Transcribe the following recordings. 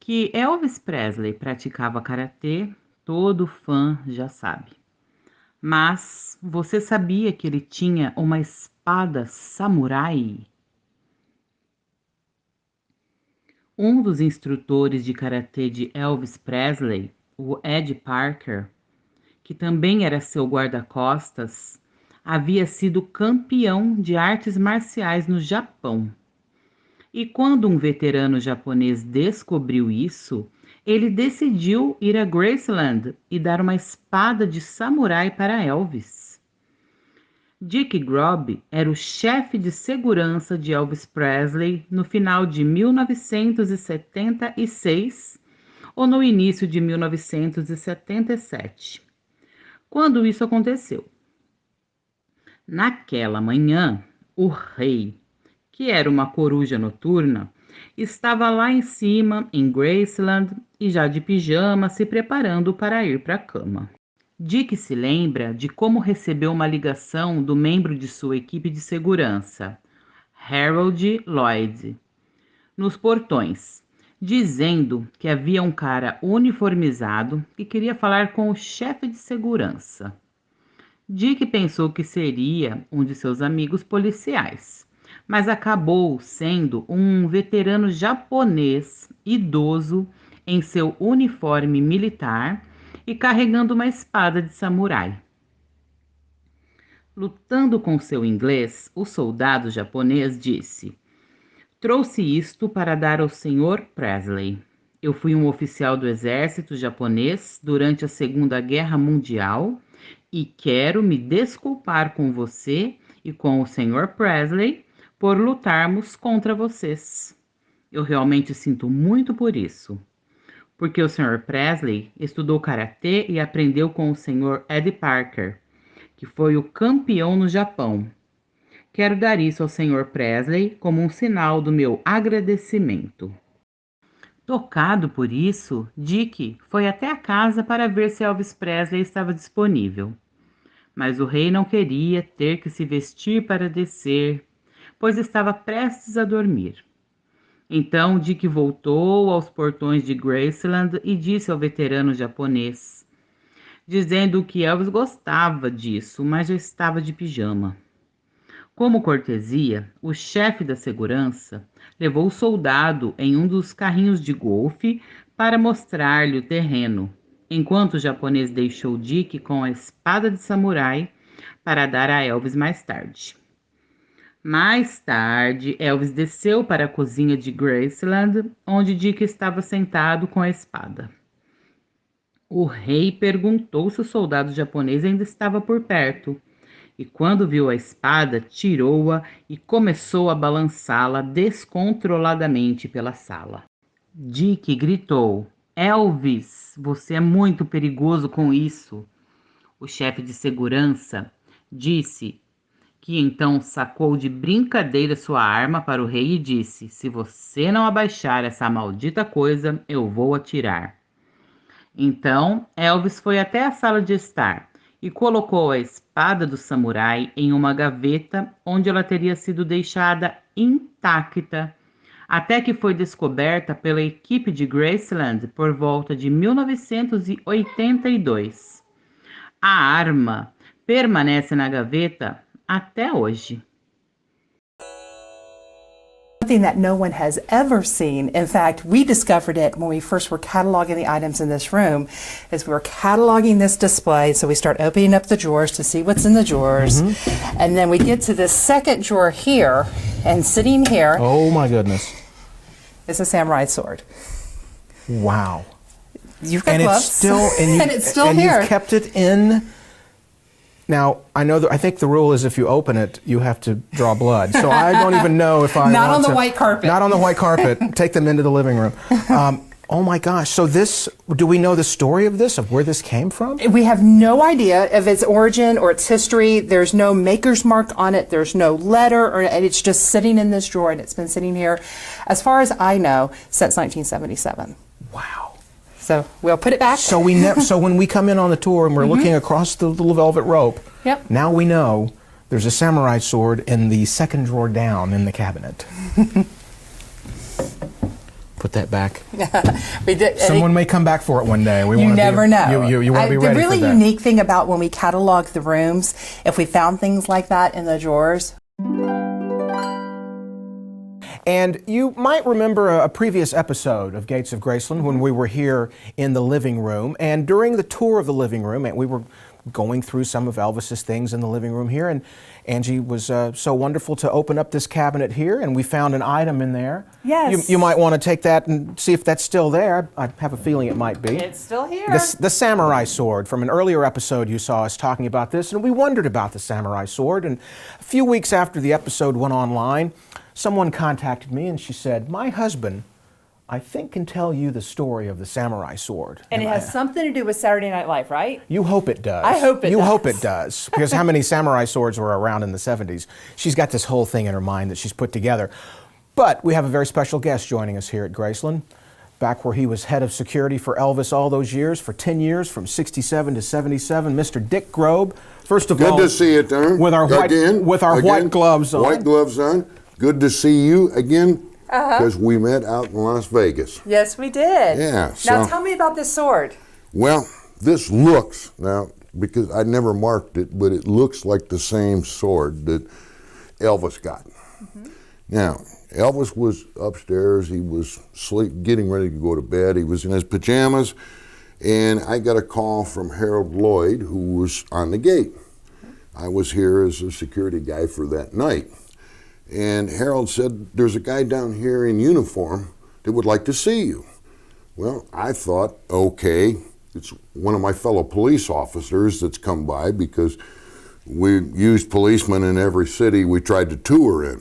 Que Elvis Presley praticava karatê, todo fã já sabe. Mas você sabia que ele tinha uma espada samurai? Um dos instrutores de karatê de Elvis Presley, o Ed Parker, que também era seu guarda-costas, havia sido campeão de artes marciais no Japão. E quando um veterano japonês descobriu isso, ele decidiu ir a Graceland e dar uma espada de samurai para Elvis. Dick Grobb era o chefe de segurança de Elvis Presley no final de 1976 ou no início de 1977. Quando isso aconteceu? Naquela manhã, o rei, que era uma coruja noturna, estava lá em cima, em Graceland, e já de pijama, se preparando para ir para a cama. Dick se lembra de como recebeu uma ligação do membro de sua equipe de segurança, Harold Lloyd, nos portões, dizendo que havia um cara uniformizado que queria falar com o chefe de segurança. Dick pensou que seria um de seus amigos policiais, mas acabou sendo um veterano japonês idoso em seu uniforme militar e carregando uma espada de samurai. Lutando com seu inglês, o soldado japonês disse: "Trouxe isto para dar ao Sr. Presley. Eu fui um oficial do exército japonês durante a Segunda Guerra Mundial e quero me desculpar com você e com o Sr. Presley por lutarmos contra vocês. Eu realmente sinto muito por isso, porque o Sr. Presley estudou karatê e aprendeu com o Sr. Ed Parker, que foi o campeão no Japão. Quero dar isso ao Sr. Presley como um sinal do meu agradecimento." Tocado por isso, Dick foi até a casa para ver se Elvis Presley estava disponível. Mas o rei não queria ter que se vestir para descer, pois estava prestes a dormir. Então Dick voltou aos portões de Graceland e disse ao veterano japonês, dizendo que Elvis gostava disso, mas já estava de pijama. Como cortesia, o chefe da segurança levou o soldado em um dos carrinhos de golfe para mostrar-lhe o terreno, enquanto o japonês deixou Dick com a espada de samurai para dar a Elvis mais tarde. Mais tarde, Elvis desceu para a cozinha de Graceland, onde Dick estava sentado com a espada. O rei perguntou se o soldado japonês ainda estava por perto, e quando viu a espada, tirou-a e começou a balançá-la descontroladamente pela sala. Dick gritou: "Elvis, você é muito perigoso com isso." O chefe de segurança disse que então sacou de brincadeira sua arma para o rei e disse: "Se você não abaixar essa maldita coisa, eu vou atirar." Então Elvis foi até a sala de estar e colocou a espada do samurai em uma gaveta onde ela teria sido deixada intacta, até que foi descoberta pela equipe de Graceland por volta de 1982. A arma permanece na gaveta até hoje. Something that no one has ever seen. In fact, we discovered it when we first were cataloging the items in this room, as we were cataloging this display. So we start opening up the drawers to see what's in the drawers. And then we get to this second drawer here, and sitting here Oh my goodness. is a samurai sword. Wow. You've got And gloves. it's still and it's still and here. you've kept it in. Now, I think the rule is if you open it, you have to draw blood. So I don't even know if I Not want on the to- white carpet. Not on the white carpet. Take them into the living room. Oh my gosh. So do we know the story of this, of where this came from? We have no idea of its origin or its history. There's no maker's mark on it. There's no letter, and it's just sitting in this drawer, and it's been sitting here, as far as I know, since 1977. Wow. So we'll put it back. So so when we come in on the tour and we're looking across the little velvet rope, Yep. now we know there's a samurai sword in the second drawer down in the cabinet. Put put that back. We did. Someone may come back for it one day. You never know. You want to be ready The really for that. unique thing about when we catalog the rooms, if we found things like that in the drawers. And you might remember a previous episode of Gates of Graceland when we were here in the living room. And during the tour of the living room, and we were going through some of Elvis's things in the living room here, and Angie was so wonderful to open up this cabinet here, and we found an item in there. Yes. You might want to take that and see if that's still there. I have a feeling it might be. It's still here. The samurai sword. From an earlier episode, you saw us talking about this, and we wondered about the samurai sword. And a few weeks after the episode went online, someone contacted me, and she said, "My husband, I think, can tell you the story of the samurai sword." And it has something to do with Saturday Night Live, right? You hope it does. I hope it You does. hope it does. Because how many samurai swords were around in the 70s? She's got this whole thing in her mind that she's put together. But we have a very special guest joining us here at Graceland. Back where he was head of security for Elvis all those years, for 10 years, from 67 to 77, Mr. Dick Grobe. First of all, Good to see you, Darren. with our white gloves on. White gloves on. Good to see you again. Because we met out in Las Vegas. Yes, we did. Yeah, Now so- tell me about this sword. Well, this looks, now, because I never marked it, but it looks like the same sword that Elvis got. Now, Elvis was upstairs. He was getting ready to go to bed. He was in his pajamas, and I got a call from Harold Lloyd, who was on the gate. I was here as a security guy for that night. And Harold said, "There's a guy down here in uniform that would like to see you." Well, I thought, okay, it's one of my fellow police officers that's come by, because we used policemen in every city we tried to tour in.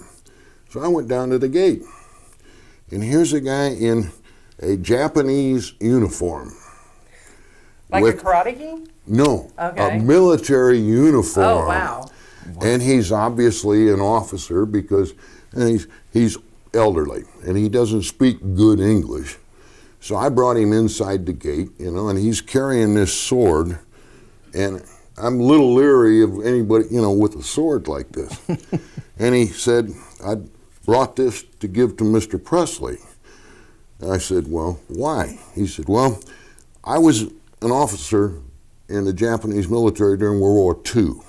So I went down to the gate, and here's a guy in a Japanese uniform. Like with- a Karate King? No, Okay. a military uniform. Oh, wow. And he's obviously an officer because he's elderly and he doesn't speak good English. So I brought him inside the gate, and he's carrying this sword, and I'm a little leery of anybody, with a sword like this. And he said, "I brought this to give to Mr. Presley." And I said, "Well, why?" He said, "Well, I was an officer in the Japanese military during World War II.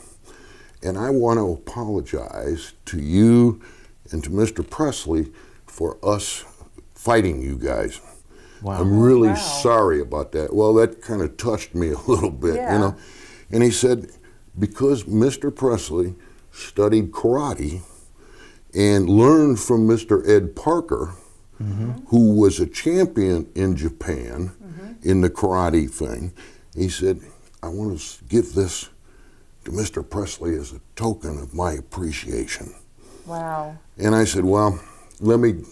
And I want to apologize to you and to Mr. Presley for us fighting you guys. Wow. I'm really Wow. sorry about that." Well, that kind of touched me a little bit, Yeah. And he said, because Mr. Presley studied karate and learned from Mr. Ed Parker, who was a champion in Japan in the karate thing, he said, "I want to give this to Mr. Presley as a token of my appreciation." Wow. And I said, "Well, let me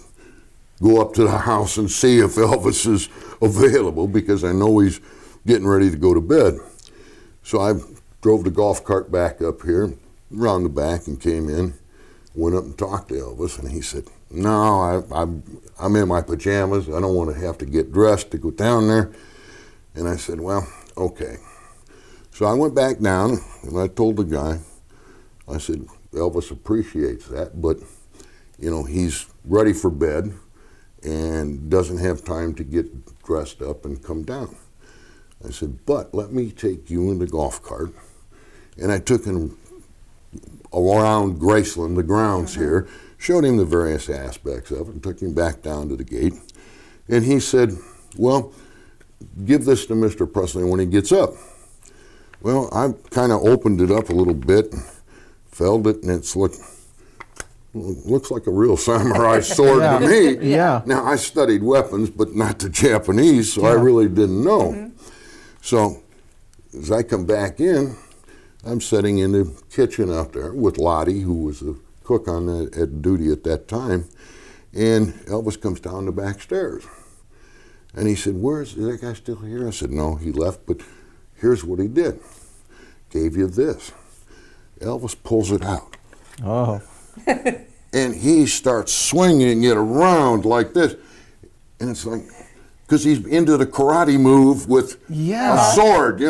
go up to the house and see if Elvis is available, because I know he's getting ready to go to bed." So I drove the golf cart back up here, around the back, and came in, went up and talked to Elvis, and he said, "No, I'm in my pajamas. I don't want to have to get dressed to go down there." And I said, "Well, okay." So I went back down and I told the guy, I said, "Elvis appreciates that, but he's ready for bed and doesn't have time to get dressed up and come down." I said, "But let me take you in the golf cart." And I took him around Graceland, the grounds here, showed him the various aspects of it, and took him back down to the gate. And he said, "Well, give this to Mr. Presley when he gets up." Well, I kind of opened it up a little bit, and felt it, and looks like a real samurai sword to me. Yeah. Now, I studied weapons, but not the Japanese, so I really didn't know. So as I come back in, I'm sitting in the kitchen out there with Lottie, who was the cook at duty at that time, and Elvis comes down the back stairs. And he said, is that guy still here?" I said, "No, he left, but here's what he did. Gave you this." Elvis pulls it out. Oh. And he starts swinging it around like this. And it's like, because he's into the karate move with a sword,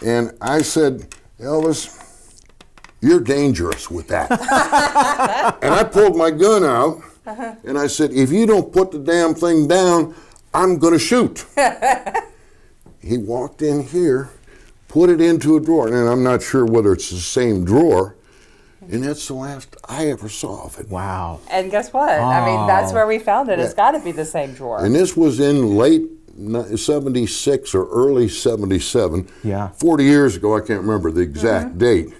And I said, "Elvis, you're dangerous with that." And I pulled my gun out, And I said, if you don't put the damn thing down, I'm going to shoot. He walked in here, put it into a drawer, and I'm not sure whether it's the same drawer, and that's the last I ever saw of it. Wow. And guess what? I mean, that's where we found it. It's got to be the same drawer. And this was in late 76 or early 77. Yeah. 40 years ago, I can't remember the exact date.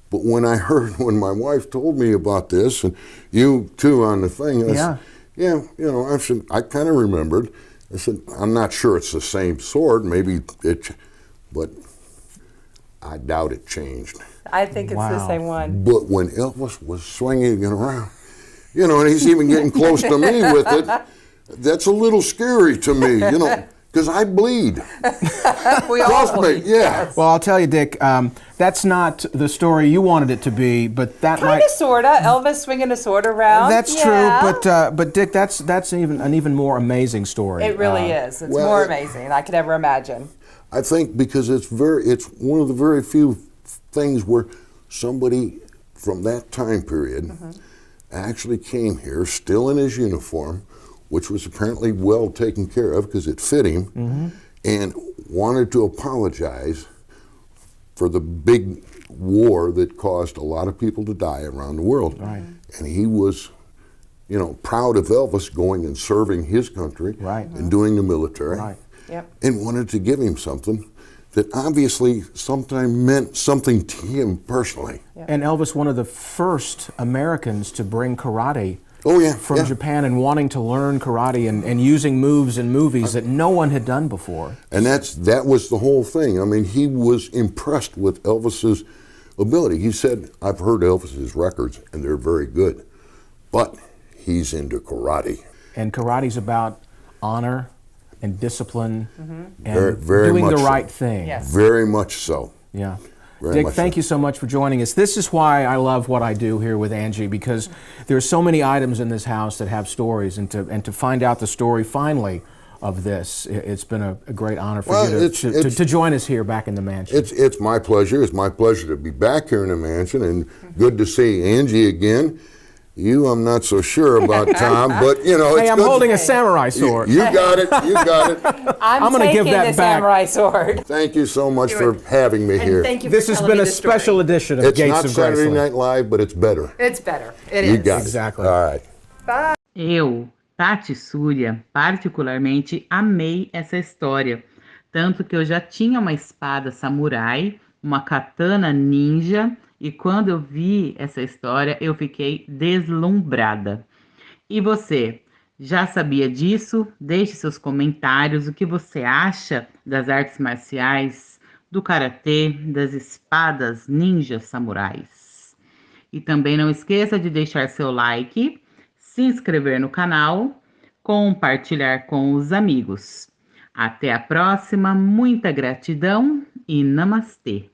But when my wife told me about this, and you too on the thing, I said, I said, I kind of remembered. I said, I'm not sure it's the same sword, maybe but I doubt it changed. I think it's the same one. But when Elvis was swinging it around, and he's even getting close to me with it, that's a little scary to me, because I bleed. We all bleed. Yeah. Well, I'll tell you, Dick, that's not the story you wanted it to be, but that Kind of, sorta. Elvis swinging a sword around. That's true, but Dick, that's an even more amazing story. It really is. It's more amazing than I could ever imagine. I think because it's one of the very few things where somebody from that time period actually came here, still in his uniform, which was apparently well taken care of because it fit him, and wanted to apologize for the big war that caused a lot of people to die around the world. Right. And he was, proud of Elvis going and serving his country and doing the military, and wanted to give him something that obviously sometimes meant something to him personally. And Elvis, one of the first Americans to bring karate from Japan, and wanting to learn karate and using moves in movies that no one had done before. And that was the whole thing. I mean, he was impressed with Elvis's ability. He said, I've heard Elvis's records and they're very good, but he's into karate. And karate's about honor and discipline and very doing much the right so. thing. Yes. Very much so. Yeah. Very Dick, much thank so. you so much for joining us. This is why I love what I do here with Angie, because there's so many items in this house that have stories, and to find out the story finally of this, it's been a great honor for you to join us here back in the mansion. It's my pleasure. It's my pleasure to be back here in the mansion, and good to see Angie again. You, I'm not so sure about, Tom, but it's hey, I'm good holding a samurai sword. You got it. You got it. I'm gonna give that the back. samurai sword. Thank you so much for having me here. Thank you This for has telling been me a the story. special edition of It's Gates not of Saturday Graceland. Night Live, but it's better. It's better. It You is. got Exactly. it. All right. Eu, Tati Súria, particularmente amei essa história, tanto que eu já tinha uma espada samurai, uma katana ninja, e quando eu vi essa história eu fiquei deslumbrada. E você, já sabia disso? Deixe seus comentários, o que você acha das artes marciais, do karatê, das espadas ninjas samurais. E também não esqueça de deixar seu like, se inscrever no canal, compartilhar com os amigos. Até a próxima, muita gratidão e namastê!